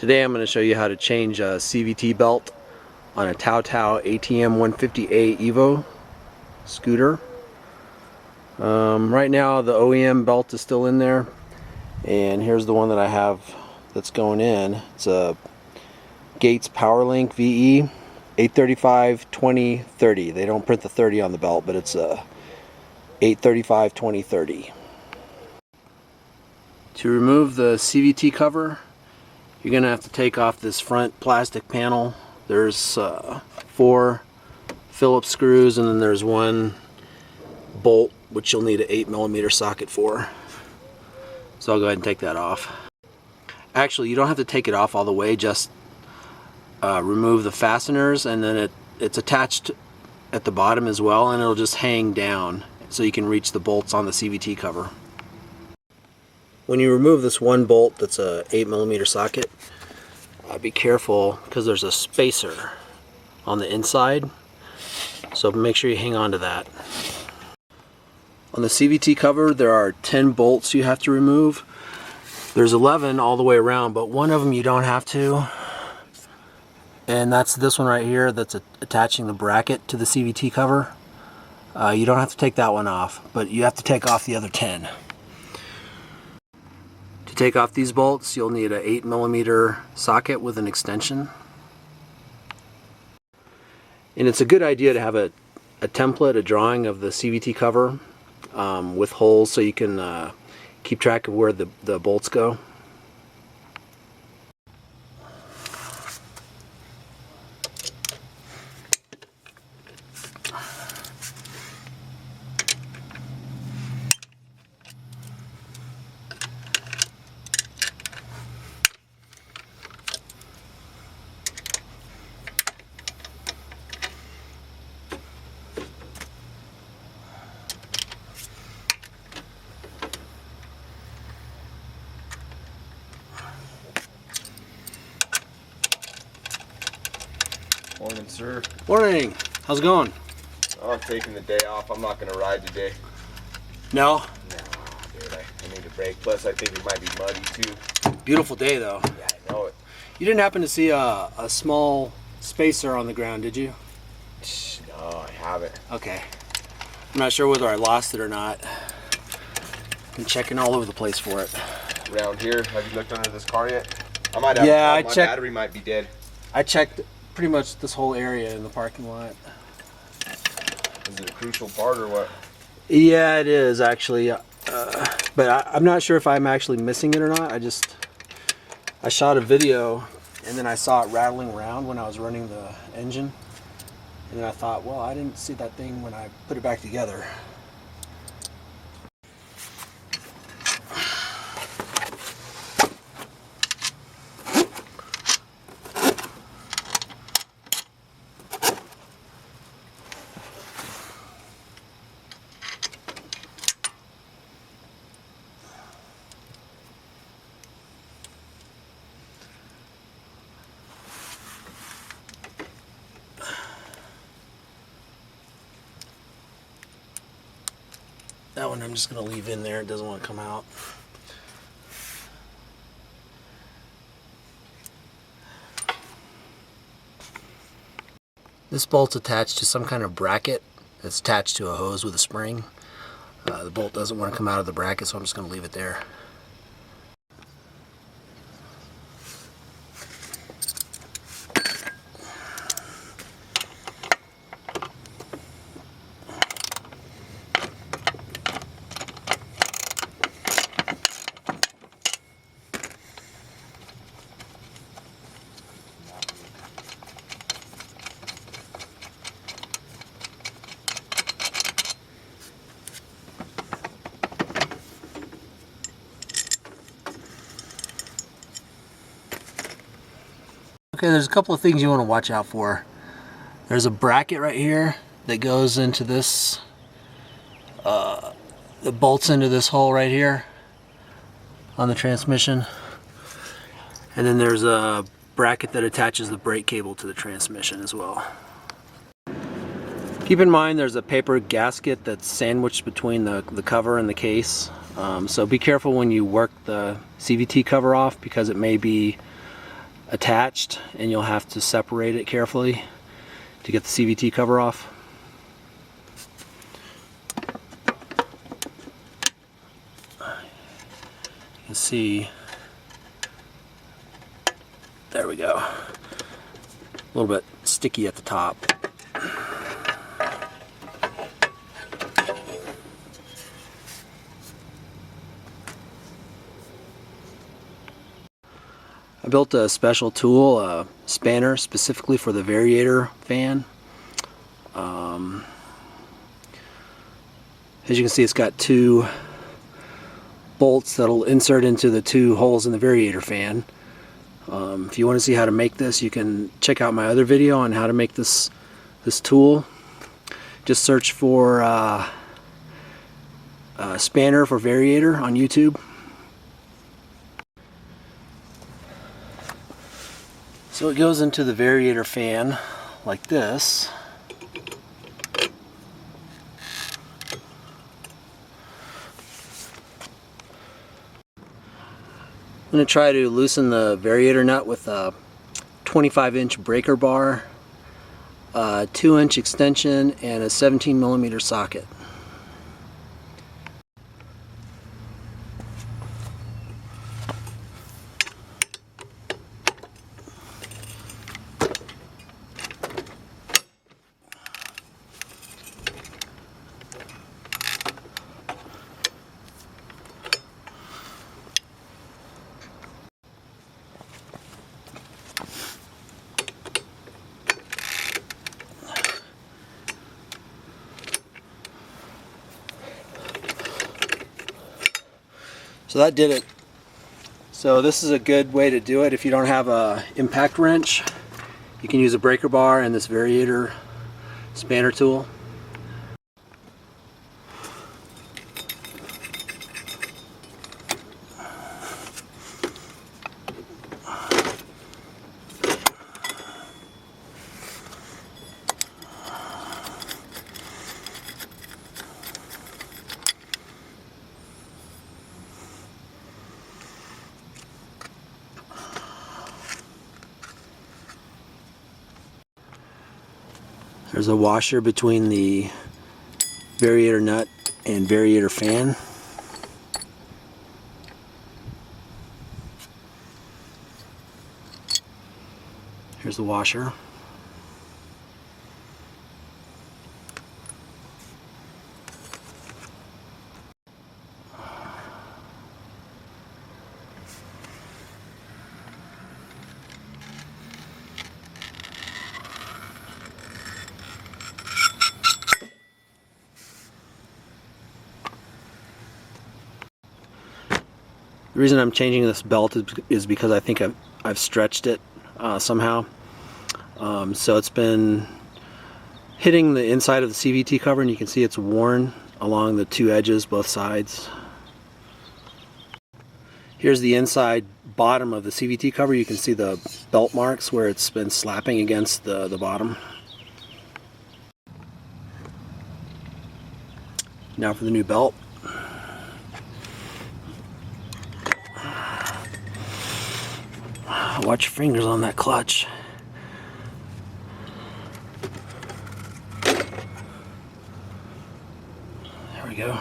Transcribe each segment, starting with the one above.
Today I'm going to show you how to change a CVT belt on a Taotao ATM150-A Evo scooter. Right now the OEM belt is still in there, and here's the one that I have that's going in. It's a Gates Powerlink VE 835-20-30. They don't print the 30 on the belt, but it's a 835-20-30. To remove the CVT cover, you're going to have to take off this front plastic panel. There's 4 phillips screws, and then there's one bolt which you'll need an 8mm socket for. So I'll go ahead and take that off. Actually, you don't have to take it off all the way, just remove the fasteners, and then it's attached at the bottom as well, and it'll just hang down so you can reach the bolts on the CVT cover. When you remove this one bolt that's a 8mm socket, be careful because there's a spacer on the inside, so make sure you hang on to that. On the CVT cover there are 10 bolts you have to remove. There's 11 all the way around, but one of them you don't have to, and that's this one right here that's attaching the bracket to the CVT cover. You don't have to take that one off, but you have to take off the other 10. To take off these bolts, you'll need an 8mm socket with an extension. And it's a good idea to have a template, a drawing of the CVT cover with holes so you can keep track of where the bolts go. Morning, sir. Morning. How's it going? Oh, I'm taking the day off. I'm not going to ride today. No? No, dude. I need a break. Plus, I think it might be muddy, too. Beautiful day, though. Yeah, I know it. You didn't happen to see a small spacer on the ground, did you? No, I haven't. Okay. I'm not sure whether I lost it or not. Been checking all over the place for it. Around here, have you looked under this car yet? I might have. Yeah, my battery might be dead. I checked pretty much this whole area in the parking lot. Is it a crucial part or what? Yeah, it is actually, but I'm not sure if I'm actually missing it or not. I shot a video and then I saw it rattling around when I was running the engine, and then I thought, well, I didn't see that thing when I put it back together. That one I'm just going to leave in there. It doesn't want to come out. This bolt's attached to some kind of bracket that's attached to a hose with a spring. The bolt doesn't want to come out of the bracket, so I'm just going to leave it there. Okay, there's a couple of things you want to watch out for. There's a bracket right here that goes into this, that bolts into this hole right here on the transmission. And then there's a bracket that attaches the brake cable to the transmission as well. Keep in mind there's a paper gasket that's sandwiched between the cover and the case. So be careful when you work the CVT cover off, because it may be attached, and you'll have to separate it carefully to get the CVT cover off. You can see, there we go, a little bit sticky at the top. I built a special tool, a spanner, specifically for the variator fan. As you can see, it's got two bolts that'll insert into the two holes in the variator fan. If you want to see how to make this, you can check out my other video on how to make this tool. Just search for spanner for variator on YouTube. So it goes into the variator fan like this. I'm going to try to loosen the variator nut with a 25-inch breaker bar, a 2-inch extension, and a 17mm socket. So that did it. So this is a good way to do it. If you don't have a impact wrench, you can use a breaker bar and this variator spanner tool. There's a washer between the variator nut and variator fan. Here's the washer. The reason I'm changing this belt is because I think I've stretched it somehow. So it's been hitting the inside of the CVT cover, and you can see it's worn along the two edges, both sides. Here's the inside bottom of the CVT cover. You can see the belt marks where it's been slapping against the bottom. Now for the new belt. Watch your fingers on that clutch. There we go.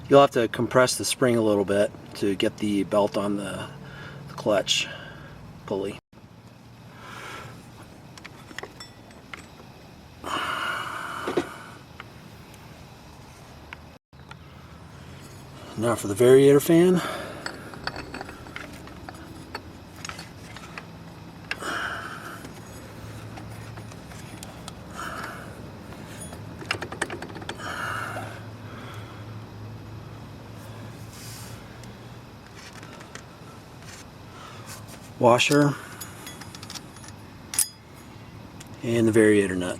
You'll have to compress the spring a little bit to get the belt on the clutch pulley. Now for the variator fan. Washer and the variator nut.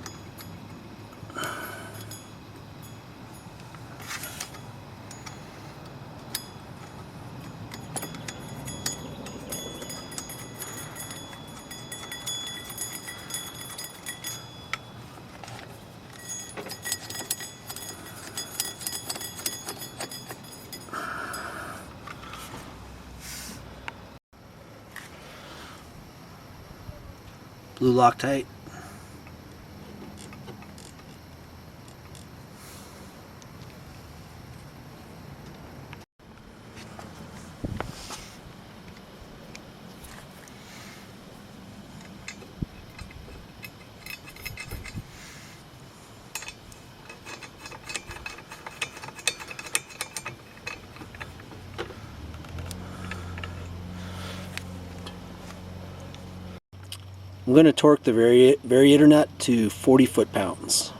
blue Loctite. I'm going to torque the variator nut to 40 foot-pounds.